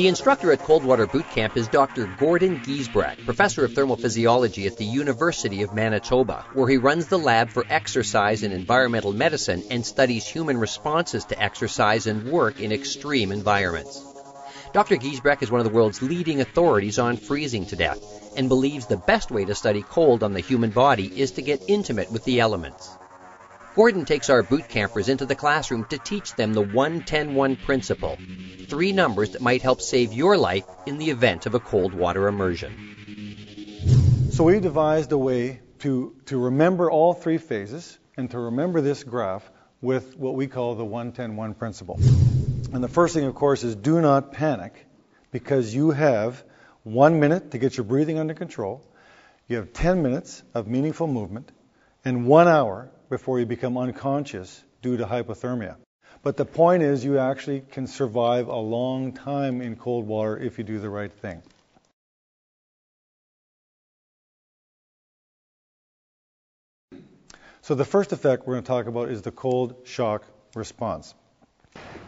The instructor at Cold Water Boot Camp is Dr. Gordon Giesbrecht, professor of thermal physiology at the University of Manitoba, where he runs the lab for exercise and environmental medicine and studies human responses to exercise and work in extreme environments. Dr. Giesbrecht is one of the world's leading authorities on freezing to death and believes the best way to study cold on the human body is to get intimate with the elements. Gordon takes our boot campers into the classroom to teach them the 1-10-1 principle, 3 numbers that might help save your life in the event of a cold water immersion. So we devised a way to remember all 3 phases and to remember this graph with what we call the 1-10-1 principle. And the first thing, of course, is do not panic, because you have 1 minute to get your breathing under control, you have 10 minutes of meaningful movement, and 1 hour before you become unconscious due to hypothermia. But the point is you actually can survive a long time in cold water if you do the right thing. So the first effect we're going to talk about is the cold shock response.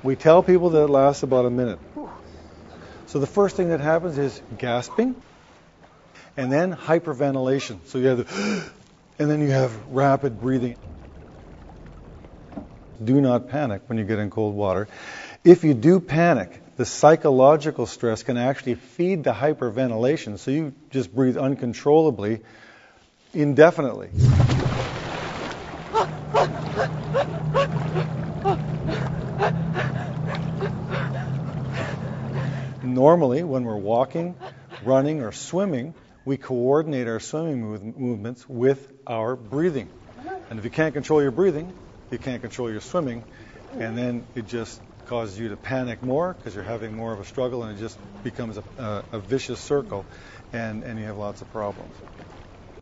We tell people that it lasts about a minute. So the first thing that happens is gasping and then hyperventilation. So you have and then you have rapid breathing. Do not panic when you get in cold water. If you do panic, the psychological stress can actually feed the hyperventilation, so you just breathe uncontrollably, indefinitely. Normally, when we're walking, running, or swimming, we coordinate our swimming movements with our breathing. And if you can't control your breathing, you can't control your swimming, and then it just causes you to panic more because you're having more of a struggle, and it just becomes a vicious circle, and you have lots of problems.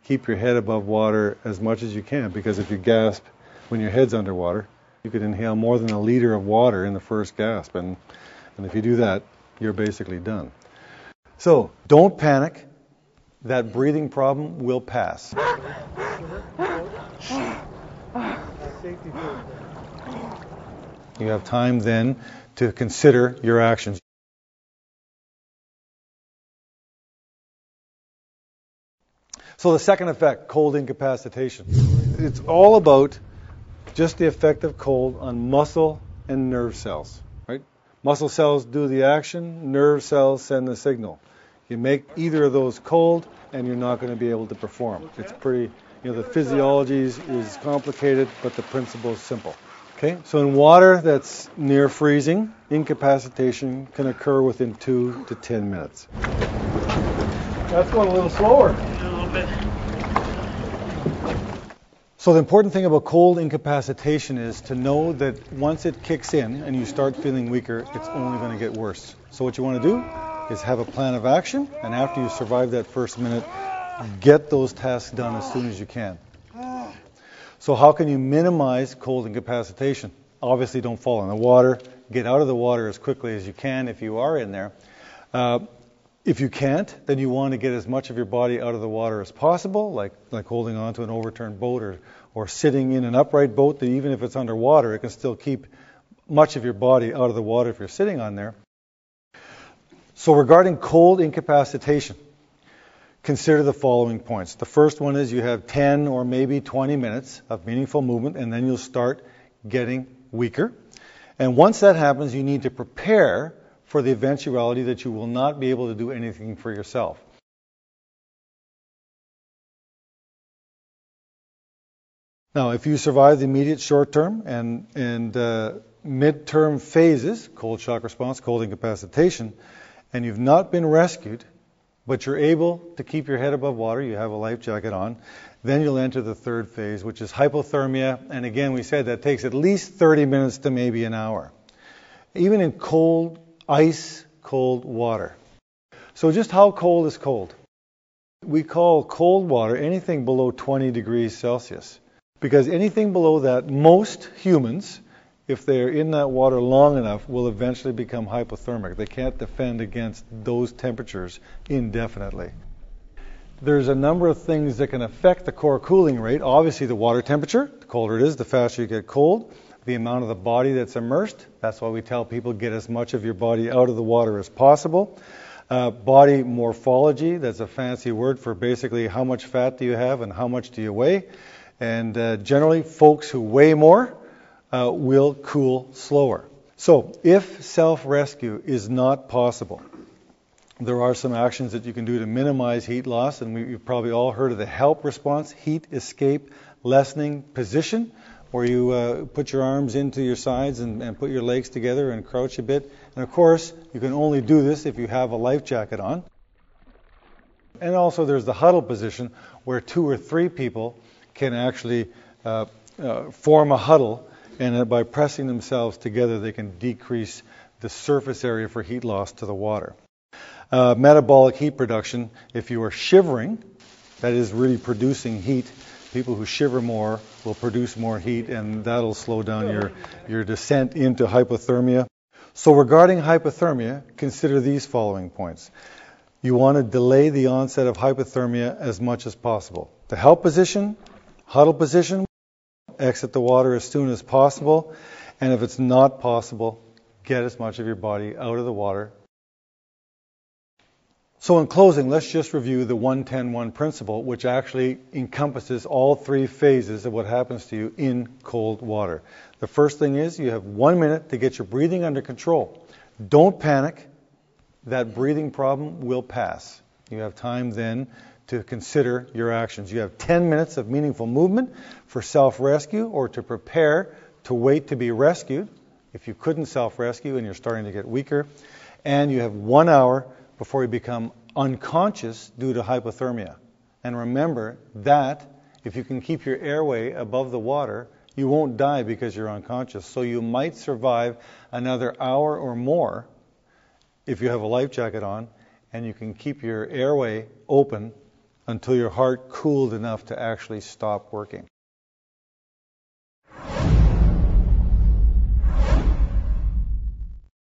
Keep your head above water as much as you can, because if you gasp when your head's underwater, you could inhale more than 1 liter of water in the first gasp, and if you do that, you're basically done. So don't panic. That breathing problem will pass. You have time then to consider your actions. So the second effect, cold incapacitation. It's all about just the effect of cold on muscle and nerve cells, right? Muscle cells do the action, nerve cells send the signal. You make either of those cold, and you're not going to be able to perform. It's pretty, the physiology is complicated, but the principle is simple. Okay, so in water that's near freezing, incapacitation can occur within 2 to 10 minutes. That's going a little slower. A little bit. So the important thing about cold incapacitation is to know that once it kicks in and you start feeling weaker, it's only going to get worse. So what you want to do is have a plan of action, and after you survive that first minute, get those tasks done as soon as you can. So how can you minimize cold incapacitation? Obviously, don't fall in the water. Get out of the water as quickly as you can if you are in there. If you can't, then you want to get as much of your body out of the water as possible, like holding on to an overturned boat or sitting in an upright boat that even if it's underwater, it can still keep much of your body out of the water if you're sitting on there. So regarding cold incapacitation, consider the following points. The first one is you have 10 or maybe 20 minutes of meaningful movement, and then you'll start getting weaker. And once that happens, you need to prepare for the eventuality that you will not be able to do anything for yourself. Now, if you survive the immediate short-term and mid-term phases, cold shock response, cold incapacitation, and you've not been rescued, but you're able to keep your head above water, you have a life jacket on, then you'll enter the third phase, which is hypothermia. And again, we said that takes at least 30 minutes to maybe an hour, even in cold, ice cold water. So just how cold is cold? We call cold water anything below 20 degrees Celsius, because anything below that, most humans, if they're in that water long enough, will eventually become hypothermic. They can't defend against those temperatures indefinitely. There's a number of things that can affect the core cooling rate. Obviously, the water temperature. The colder it is, the faster you get cold. the amount of the body that's immersed. That's why we tell people get as much of your body out of the water as possible. Body morphology, that's a fancy word for basically how much fat do you have and how much do you weigh. And generally, folks who weigh more will cool slower. So if self-rescue is not possible, there are some actions that you can do to minimize heat loss, and you've probably all heard of the HELP response, heat escape lessening position, where you put your arms into your sides and put your legs together and crouch a bit. And of course, you can only do this if you have a life jacket on. And also there's the huddle position, where 2 or 3 people can actually form a huddle, and by pressing themselves together, they can decrease the surface area for heat loss to the water. Metabolic heat production, if you are shivering, that is really producing heat. People who shiver more will produce more heat, and that'll slow down your descent into hypothermia. So regarding hypothermia, consider these following points. You want to delay the onset of hypothermia as much as possible. The HELP position, huddle position, exit the water as soon as possible, and if it's not possible, get as much of your body out of the water. So in closing, let's just review the 1-10-1 principle, which actually encompasses all 3 phases of what happens to you in cold water. The first thing is you have 1 minute to get your breathing under control. Don't panic. That breathing problem will pass. You have time then to consider your actions. You have 10 minutes of meaningful movement for self-rescue or to prepare to wait to be rescued if you couldn't self-rescue and you're starting to get weaker. And you have 1 hour before you become unconscious due to hypothermia. And remember that if you can keep your airway above the water, you won't die because you're unconscious. So you might survive another hour or more if you have a life jacket on, and you can keep your airway open until your heart cooled enough to actually stop working.